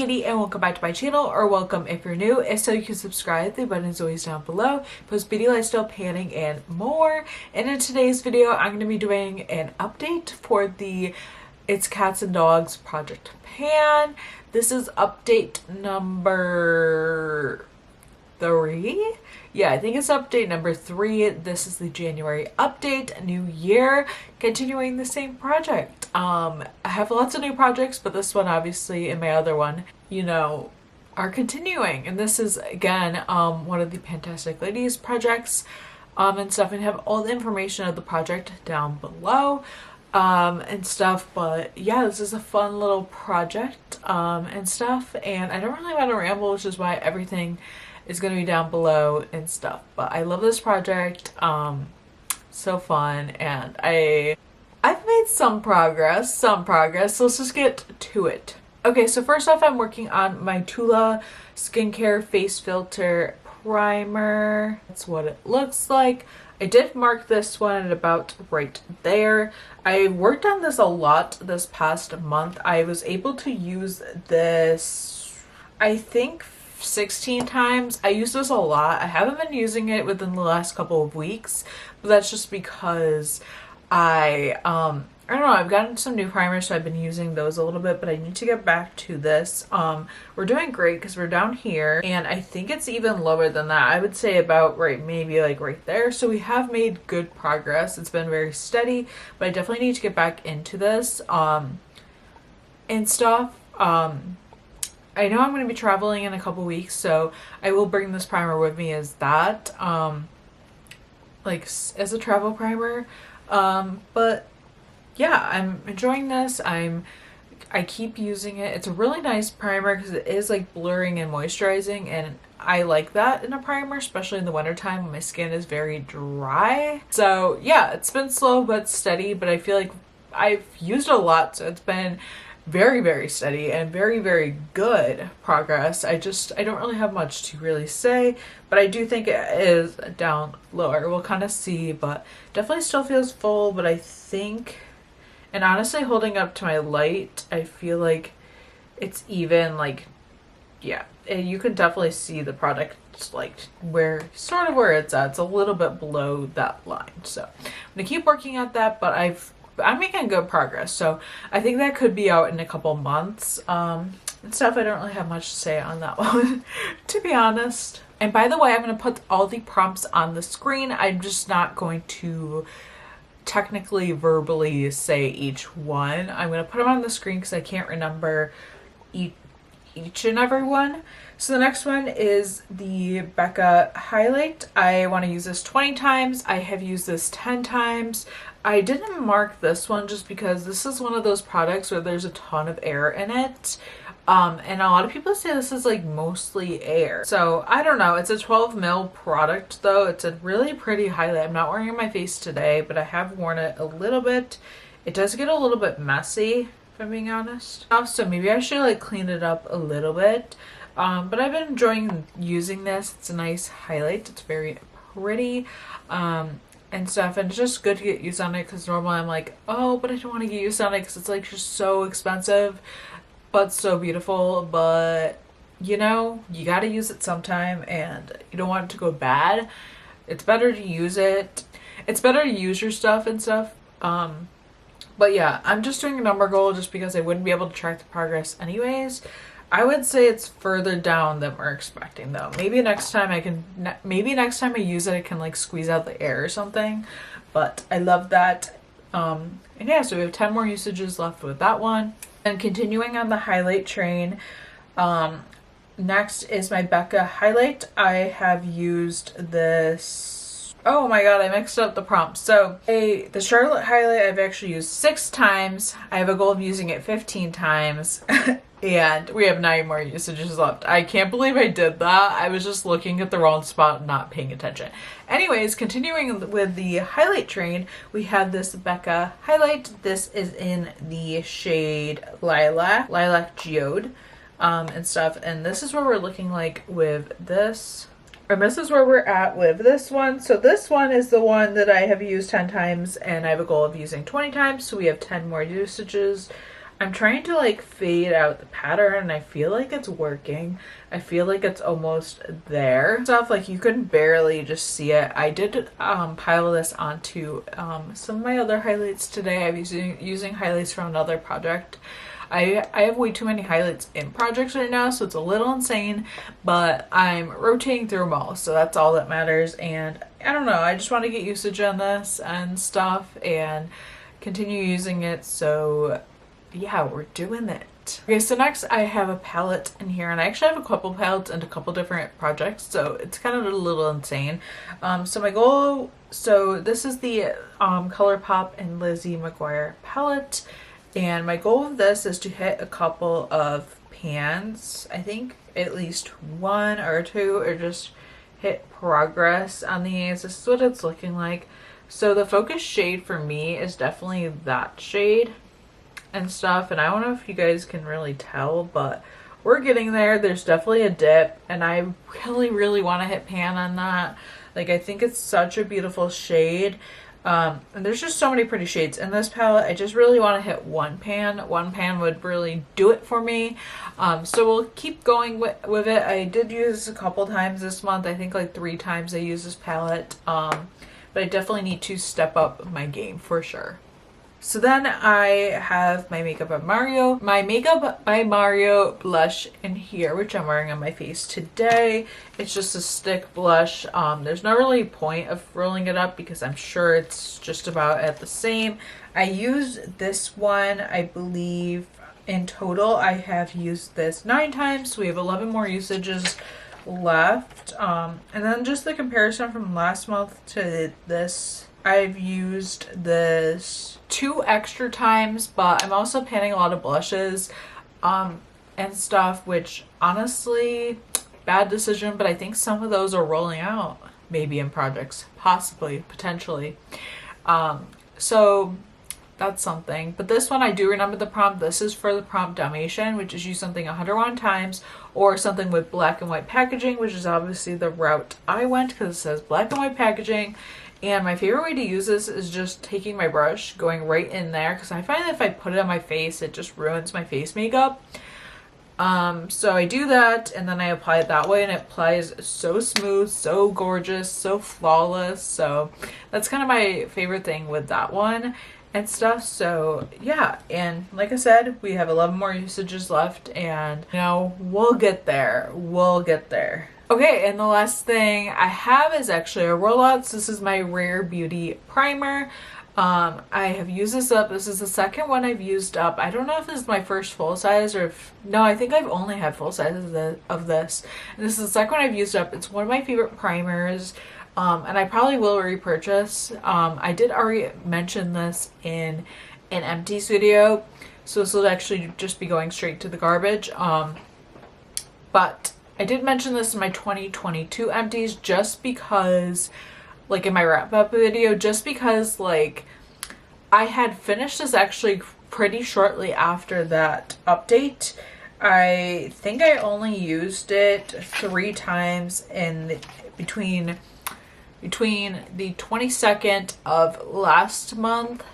Katie and welcome back to my channel, or welcome if you're new. If so, you can subscribe. The button is always down below. Post beauty, lifestyle, panning, and more. And in today's video, I'm going to be doing an update for the It's Cats and Dogs Project Pan. This is update number 3. Yeah, I think it's update number 3. This is the January update, new year, continuing the same project. I have lots of new projects, but this one obviously and my other one, you know, are continuing. And this is again one of the Fantastic Ladies projects and stuff, and have all the information of the project down below and stuff. But yeah, this is a fun little project and stuff, and I don't really want to ramble, which is why everything is going to be down below and stuff. But I love this project, so fun, and I've made some progress, so let's just get to it. Okay, so first off, I'm working on my Tula Skincare Face Filter Primer. That's what it looks like. I did mark this one at about right there. I worked on this a lot this past month. I was able to use this, I think, 16 times. I use this a lot. I haven't been using it within the last couple of weeks, but that's just because I don't know, I've gotten some new primers, so I've been using those a little bit, but I need to get back to this. We're doing great because we're down here, and I think it's even lower than that. I would say about maybe like right there. So we have made good progress. It's been very steady, but I definitely need to get back into this and stuff. I know I'm going to be traveling in a couple weeks, so I will bring this primer with me as that, like as a travel primer. But yeah, I'm enjoying this. I keep using it. It's a really nice primer because it is like blurring and moisturizing, and I like that in a primer, especially in the wintertime when my skin is very dry. So yeah, it's been slow but steady, but I feel like I've used a lot, so it's been very, very steady and very, very good progress. I don't really have much to really say, but I do think it is down lower. We'll kind of see, but definitely still feels full. But I think, and honestly, holding up to my light, I feel like it's even, like, yeah, you can definitely see the product like where it's at. It's a little bit below that line, so I'm gonna keep working at that, but I'm making good progress, so I think that could be out in a couple months and stuff. I don't really have much to say on that one, to be honest. And by the way, I'm going to put all the prompts on the screen. I'm just not going to technically verbally say each one. I'm going to put them on the screen because I can't remember each and every one. So the next one is the Becca Highlight. I want to use this 20 times. I have used this 10 times. I didn't mark this one just because this is one of those products where there's a ton of air in it. And a lot of people say this is like mostly air. So I don't know. It's a 12 ml product though. It's a really pretty highlight. I'm not wearing it on my face today, but I have worn it a little bit. It does get a little bit messy, if I'm being honest. So maybe I should like clean it up a little bit. But I've been enjoying using this. It's a nice highlight. It's very pretty. And stuff, and it's just good to get used on it because normally I'm like, oh, but I don't want to get used on it because it's like just so expensive but so beautiful. But you know, you got to use it sometime, and you don't want it to go bad. It's better to use it. It's better to use your stuff and stuff. But yeah, I'm just doing a number goal just because I wouldn't be able to track the progress anyways. I would say it's further down than we're expecting though. Maybe next time I use it, I can like squeeze out the air or something. But I love that. And yeah, so we have 10 more usages left with that one. And continuing on the highlight train, next is my Becca Highlight. I have used this. Oh my god, I mixed up the prompts. So the Charlotte Highlight I've actually used 6 times. I have a goal of using it 15 times. And we have 9 more usages left. I can't believe I did that. I was just looking at the wrong spot and not paying attention. Anyways, continuing with the highlight train, we have this Becca Highlight. This is in the shade Lilac Geode and stuff. And this is what we're looking like with this. And this is where we're at with this one. So this one is the one that I have used 10 times and I have a goal of using 20 times. So we have 10 more usages. I'm trying to like fade out the pattern and I feel like it's working. I feel like it's almost there. Stuff like you can barely just see it. I did pile this onto some of my other highlights today. I'm using highlights from another project. I have way too many highlights in projects right now, so it's a little insane, but I'm rotating through them all, so that's all that matters. And I don't know, I just want to get usage on this and stuff and continue using it, so yeah, we're doing it. Okay, so next I have a palette in here, and I actually have a couple palettes and a couple different projects, so it's kind of a little insane. So my goal, so this is the ColourPop and Lizzie McGuire palette, and my goal with this is to hit a couple of pans, I think at least one or two, or just hit progress on these. This is what it's looking like. So the focus shade for me is definitely that shade and stuff, and I don't know if you guys can really tell, but we're getting there. There's definitely a dip, and I really want to hit pan on that. Like, I think it's such a beautiful shade. And there's just so many pretty shades in this palette. I just really want to hit one pan. One pan would really do it for me. So we'll keep going with it. I did use this a couple times this month. I think like 3 times I used this palette. But I definitely need to step up my game for sure. So then I have my Makeup by Mario blush in here, which I'm wearing on my face today. It's just a stick blush. There's no really point of rolling it up because I'm sure it's just about at the same. I used this one, I believe in total I have used this 9 times, so we have 11 more usages left. And then just the comparison from last month to this, I've used this 2 extra times, but I'm also panning a lot of blushes and stuff, which honestly, bad decision, but I think some of those are rolling out maybe in projects, possibly, potentially. So that's something. But this one, I do remember the prompt. This is for the prompt Dalmatian, which is use something 101 times, or something with black and white packaging, which is obviously the route I went because it says black and white packaging. And my favorite way to use this is just taking my brush, going right in there, because I find that if I put it on my face, it just ruins my face makeup. So I do that, and then I apply it that way, and it applies so smooth, so gorgeous, so flawless. So that's kind of my favorite thing with that one and stuff. So yeah, and like I said, we have 11 more usages left, and you know, we'll get there. Okay, and the last thing I have is actually a rollouts. This is my Rare Beauty primer. I have used this up. This is the second one I've used up. I don't know if this is my first full size or if, no, I think I've only had full sizes of this. And this is the second one I've used up. It's one of my favorite primers. And I probably will repurchase. I did already mention this in an empties video, so this will actually just be going straight to the garbage. But I did mention this in my 2022 empties just because, like in my wrap up video, just because like I had finished this actually pretty shortly after that update. I think I only used it 3 times in between the 22nd of last month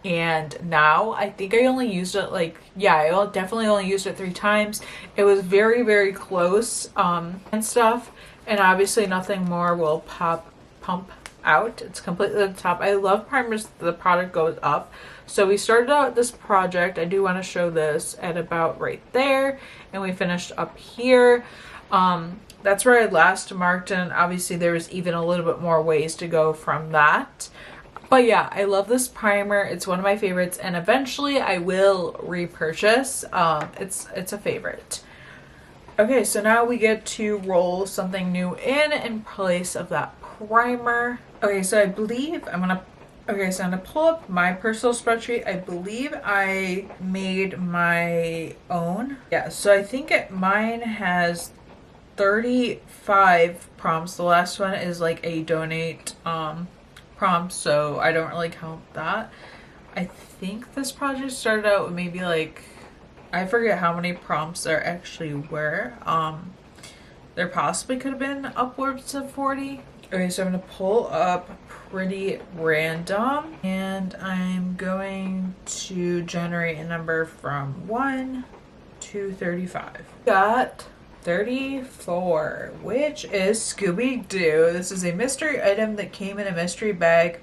and now. I think I only used it like, yeah, I definitely only used it 3 times. It was very close and stuff, and obviously nothing more will pump out. It's completely at the top. I love primers. The product goes up. So we started out this project, I do want to show this, at about right there, and we finished up here. That's where I last marked, and obviously there was even a little bit more ways to go from that. But yeah, I love this primer. It's one of my favorites, and eventually I will repurchase. It's a favorite. Okay, so now we get to roll something new in place of that primer. Okay, so I believe I'm gonna pull up my personal spreadsheet. I believe I made my own. Yeah, so I think mine has 35 prompts. The last one is like a donate prompt, so I don't really count that. I think this project started out with maybe like, I forget how many prompts there actually were. There possibly could have been upwards of 40. Okay, so I'm gonna pull up Pretty Random and I'm going to generate a number from 1 to 35. Got 34, which is Scooby-Doo. This is a mystery item that came in a mystery bag.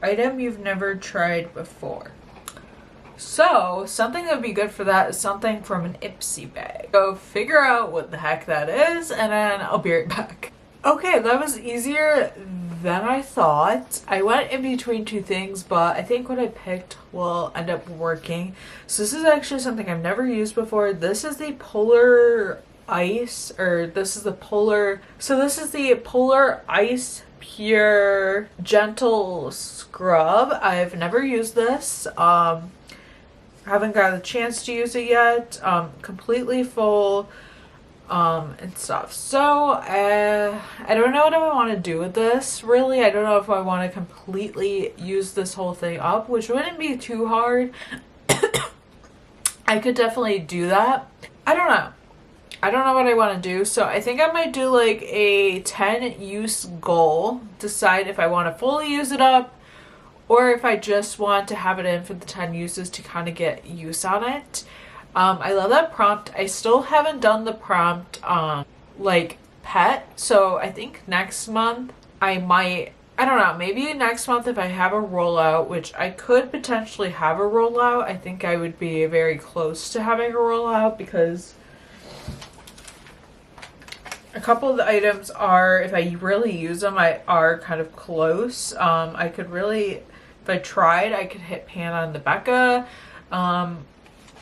Item you've never tried before. So, something that would be good for that is something from an Ipsy bag. Go figure out what the heck that is, and then I'll be right back. Okay, that was easier than I thought. I went in between two things, but I think what I picked will end up working. So this is actually something I've never used before. This is the Polar Ice, or this is the Polar... So this is the Polar Ice Pure Gentle Scrub. I've never used this. Haven't got a chance to use it yet. Completely full and stuff. So I don't know what I want to do with this, really. I don't know if I want to completely use this whole thing up, which wouldn't be too hard. I could definitely do that. I don't know. I don't know what I want to do, so I think I might do like a 10 use goal, decide if I want to fully use it up or if I just want to have it in for the 10 uses to kind of get use on it. I love that prompt. I still haven't done the prompt like pet, so I think next month I might, I don't know, maybe next month if I have a rollout, which I could potentially have a rollout. I think I would be very close to having a rollout because a couple of the items are, if I really use them, are kind of close. I could really, if I tried, I could hit pan on the Becca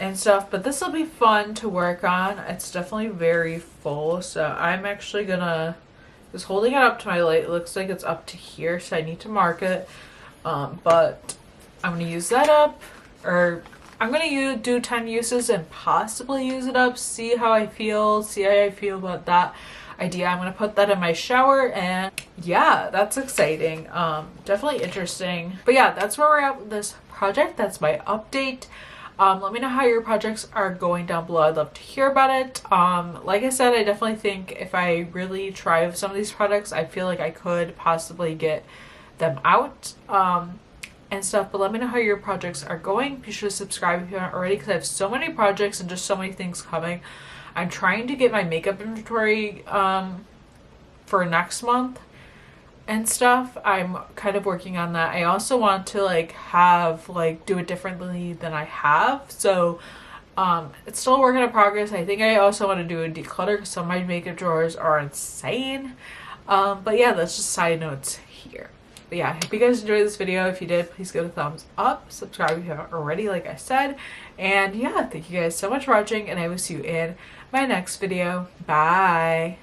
and stuff, but this will be fun to work on. It's definitely very full, so I'm actually gonna, just holding it up to my light, it looks like it's up to here, so I need to mark it, but I'm gonna use that up, or I'm gonna do 10 uses and possibly use it up, see how I feel about that idea. I'm gonna put that in my shower, and yeah, that's exciting. Definitely interesting. But yeah, that's where we're at with this project. That's my update. Let me know how your projects are going down below. I'd love to hear about it. Like I said, I definitely think if I really try with some of these products, I feel like I could possibly get them out and stuff. But let me know how your projects are going. Be sure to subscribe if you haven't already, because I have so many projects and just so many things coming. I'm trying to get my makeup inventory for next month and stuff. I'm kind of working on that. I also want to do it differently than I have. So it's still a work in progress. I think I also want to do a declutter because some of my makeup drawers are insane. But yeah, that's just side notes here. But yeah, I hope you guys enjoyed this video. If you did, please give it a thumbs up. Subscribe if you haven't already, like I said. And yeah, thank you guys so much for watching, and I will see you in my next video. Bye!